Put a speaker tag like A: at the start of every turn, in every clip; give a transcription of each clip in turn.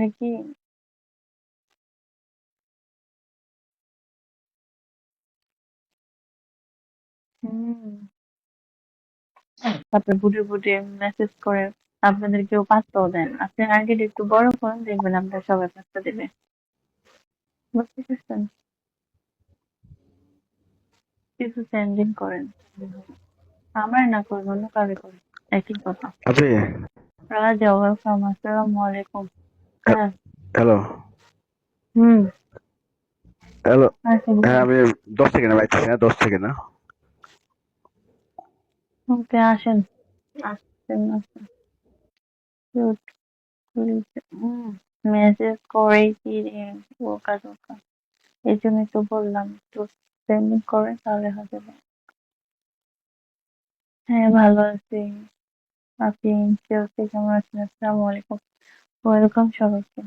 A: কি? হুম। তারপরে বুড়ি মেসেজ করে আপনাদের কেউ পাত্তাও দেন। আপনি আগে একটু বড় করুন, দেখবেন আপনার সবাই পাত্তা দেবে। বুঝতে পারছেন? কিছু সেন্ডিং করেন। আমার না করবো, অন্য কাউকে করেন। একই কথা।
B: আপনি
A: রাজা, ওয়েলকাম। আসসালামু আলাইকুম। হ্যাঁ।
B: হ্যালো
A: হুম।
B: হ্যালো।
A: আচ্ছা,
B: হ্যাঁ,
A: বলুন।
B: আমি 10 সেকেন্ড পাইতেছি না, 10 সেকেন্ড না।
A: ওকে, আসেন। আসেন, আসেন। Cute করেছে। মেসেজ করে কি রে, বোকা টোকা। এই জন্যই তো বললাম, একটু সেন্ডিং করে তাহলে হবে না। হ্যাঁ, ভালো আছি। আপনি কেমন আছেন? আসসালামু আলাইকুম। ওয়েলকাম সবাইকে।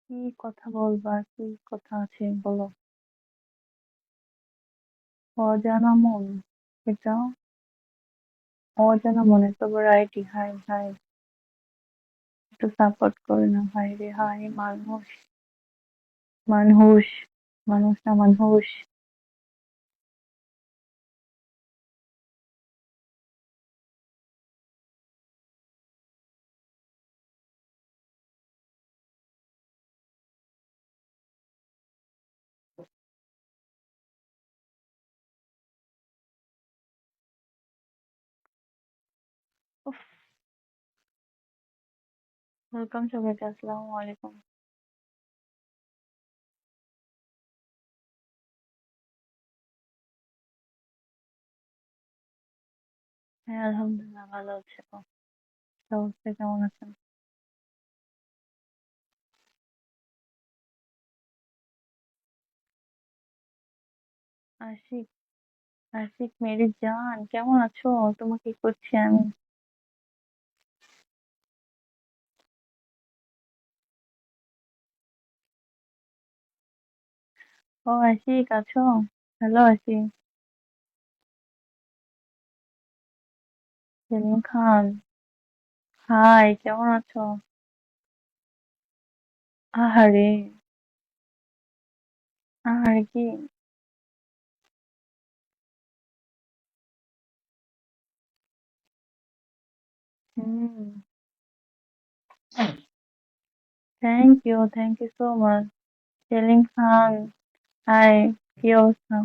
A: কি কথা বলবা? কি কথা আছে বলো। অজানা মন, এটা অজানা মনে তো ভ্যারাইটি। হাই হাই, একটু সাপোর্ট করে না ভাই রে। হাই মানুষ, মানুষ, মানুষ না মানুষ। ওয়েলকাম সবাইকে, আসসালামু আলাইকুম। হ্যাঁ, আলহামদুলিল্লাহ ভালো আছে। তো অবস্থা কেমন আছেন? আশিক, আশিক মেরি জান, কেমন আছো? তোমাকে করছি আমি। ও আশিক, আছো? হ্যালো আশিক। সেলিম খান, হাই, কেমন আছো? আহারে, আহারে কি? হুম। Thank you so much. Selim Khan, hi, কি অবস্থা?